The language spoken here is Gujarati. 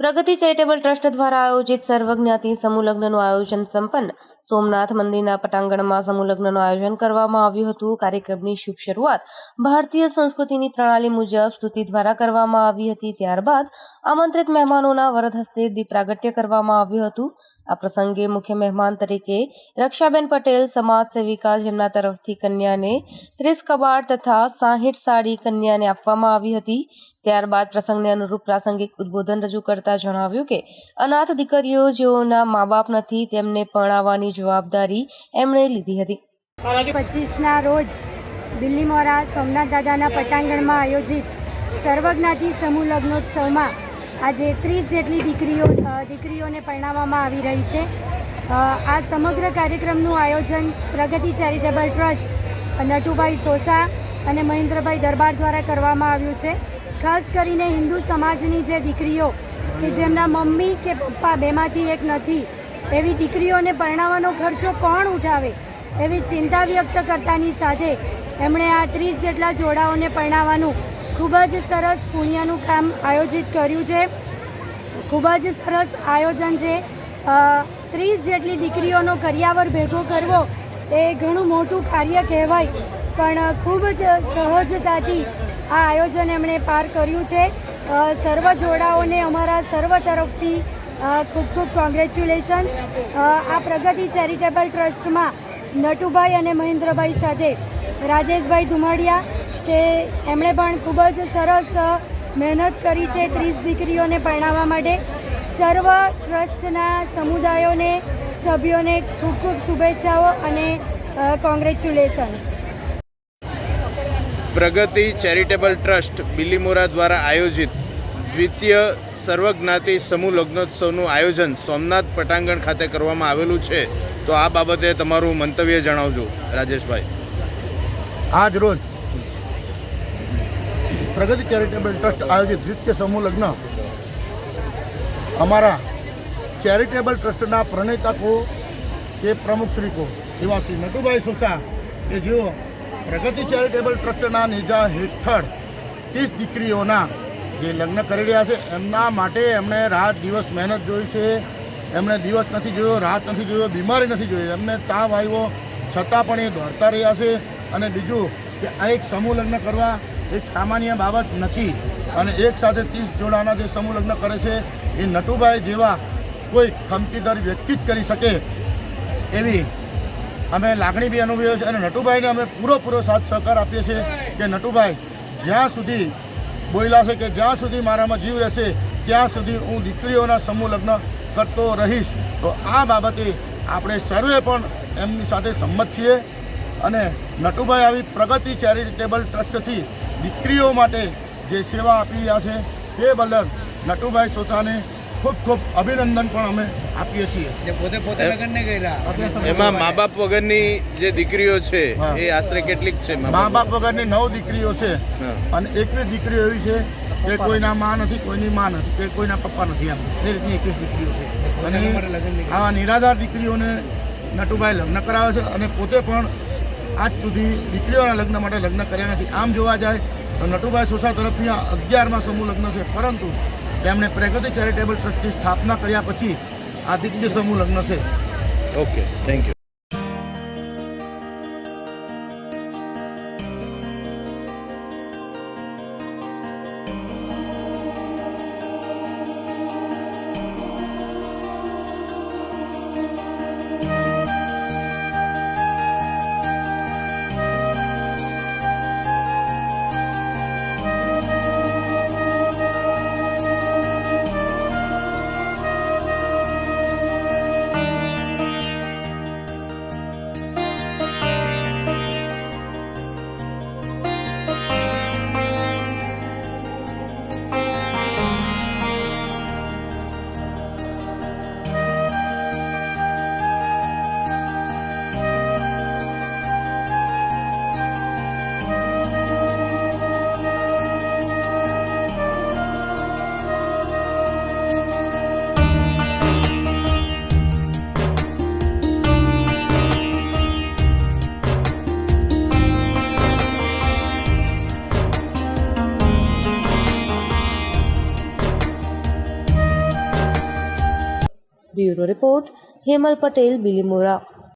પ્રગતિ ચેરિટેબલ ટ્રસ્ટ દ્વારા આયોજિત સર્વજ્ઞાતિ સમૂહ લગ્નનું આયોજન સંપન્ન. સોમનાથ મંદિરના પટાંગણમાં સમૂહ લગ્નનું આયોજન કરવામાં આવ્યું હતું. કાર્યક્રમની શુભ શરૂઆત ભારતીય સંસ્કૃતિની પ્રણાલી મુજબ સ્તુતિ દ્વારા કરવામાં આવી હતી. ત્યારબાદ આમંત્રિત મહેમાનોના વરદ હસ્તે દીપ પ્રાગટ્ય કરવામાં આવ્યું હતું. આ પ્રસંગે મુખ્ય મહેમાન તરીકે રક્ષાબેન પટેલ સમાજ સેવિકા, જેમના તરફથી કન્યાને 30 કબાડ તથા 60 સાડી કન્યાને આપવામાં આવી હતી. ત્યારબાદ પ્રસંગને અનુરૂપ પ્રાસંગિક ઉદ્બોધન રજૂ કરતા જણાવ્યું કે અનાથ દીકરીઓ જેઓના મા બાપ નથી, તેમને પરણાવવાની જવાબદારી એમણે લીધી હતી. 25ના રોજ બિલીમોરા સોમનાથ દાદાના પટાંગણમાં આયોજિત સર્વજ્ઞાતિ સમૂહ લગ્નોત્સવમાં આજે 30 જેટલી દીકરીઓને પરણાવવામાં આવી રહી છે. આ સમગ્ર કાર્યક્રમનું આયોજન પ્રગતિ ચેરિટેબલ ટ્રસ્ટ, નટુભાઈ સોસા અને મહેન્દ્રભાઈ દરબાર દ્વારા કરવામાં આવ્યું છે. ખાસ કરીને હિન્દુ સમાજની જે દીકરીઓ કે જેમના મમ્મી કે પપ્પા બેમાંથી એક નથી, એવી દીકરીઓને પરણાવવાનો ખર્ચો કોણ ઉઠાવે, એવી ચિંતા વ્યક્ત કરતાની સાથે એમણે આ 30 જેટલા જોડાઓને પરણાવવાનું ખૂબ જ સરસ પુણ્યનું કામ આયોજિત કર્યું છે. ખૂબ જ સરસ આયોજન છે. 30 જેટલી દીકરીઓનો કરિયાવર ભેગો કરવો એ ઘણું મોટું કાર્ય કહેવાય, પણ ખૂબ જ સહજતાથી આ આયોજન એમણે પાર કર્યું છે. સર્વ જોડાઓને અમારા સર્વ તરફથી ખૂબ ખૂબ કોંગ્રેચ્યુલેશન્સ. આ પ્રગતિ ચેરિટેબલ ટ્રસ્ટમાં નટુભાઈ અને મહેન્દ્રભાઈ સાથે રાજેશભાઈ ધુમાડિયા કે એમણે પણ ખૂબ જ સરસ મહેનત કરી છે 30 દીકરીઓને પરણાવવા માટે. સર્વ ટ્રસ્ટના સમુદાયોને, સભ્યોને ખૂબ ખૂબ શુભેચ્છાઓ અને કોંગ્રેચ્યુલેશન્સ. પ્રગતિ ચેરિટેબલ ટ્રસ્ટ બિલીમોરા દ્વારા આયોજિત દ્વિતીય સર્વજ્ઞાતિ સમૂહ લગ્નોત્સવનું આયોજન સોમનાથ પટાંગણ ખાતે કરવામાં આવેલું છે. તો આ બાબતે તમારું મંતવ્ય જણાવજો, રાજેશભાઈ. આજ રોજ પ્રગતિ ચેરિટેબલ ટ્રસ્ટ આયોજિત દ્વિતીય સમૂહ લગ્ન અમારા ચેરિટેબલ ટ્રસ્ટના પ્રણેતા કો કે પ્રમુખ શ્રી કો એવા શ્રી નટુભાઈ સોસા કે જેઓ પ્રગતિ ચેરિટેબલ ટ્રસ્ટના નેજા હેઠળ 30 દીકરીઓના જે લગ્ન કરી રહ્યા છે, એમના માટે એમણે રાત દિવસ મહેનત જોઈ છે. એમણે દિવસ નથી જોયો, રાત નથી જોયો, બીમારી નથી જોઈ. એમને તાવ આવ્યો છતાં પણ એ દોડતા રહ્યા છે. અને બીજું કે આ એક સમૂહ લગ્ન કરવા એક સામાન્ય બાબત નથી, અને એક સાથે 30 જોડાના જે સમૂહ લગ્ન કરે છે એ નટુભાઈ જેવા કોઈ ખમતીદાર વ્યક્તિ જ કરી શકે એવી અમે લાગણી બી અનુભવીએ છીએ. અને નટુભાઈને અમે પૂરો સાથ સહકાર આપીએ છીએ કે નટુભાઈ જ્યાં સુધી બોલ્યા છે કે જ્યાં સુધી મારામાં જીવ રહેશે ત્યાં સુધી હું દીકરીઓના સમૂહ લગ્ન કરતો રહીશ. તો આ બાબતે આપણે સર્વે પણ એમની સાથે સંમત છીએ. અને નટુભાઈ આવી પ્રગતિ ચેરિટેબલ ટ્રસ્ટથી દીકરીઓ માટે જે સેવા આપી રહ્યા છે તે બદલ નટુભાઈ સોસાને ખૂબ ખૂબ અભિનંદન પણ અમે આપીએ છીએ. એમાં મા બાપ વગરની જે દીકરીઓ છે એ આશરે કેટલીક છે? મા બાપ વગરની 9 દીકરીઓ છે, અને 21 દીકરીઓ એવી છે કે કોઈના મા નથી, કોઈની મા નથી, કે કોઈના પપ્પા નથી. એમ એ રીતની 21 દીકરીઓ છે. અને આવા નિરાધાર દીકરીઓને નટુભાઈ લગ્ન કરાવે છે, અને પોતે પણ આજ સુધી દીકરીઓના લગ્ન માટે લગ્ન કર્યા નથી. આમ જોવા જાય તો નટુભાઈ સોસા તરફથી આ 11મા સમૂહ લગ્ન છે, પરંતુ તેમણે પ્રગતિ ચેરિટેબલ ટ્રસ્ટની સ્થાપના કર્યા પછી આ દ્વિતીય સમૂહ લગ્ન છે. Okay, thank you. Bureau report Hemal Patel, Bilimora.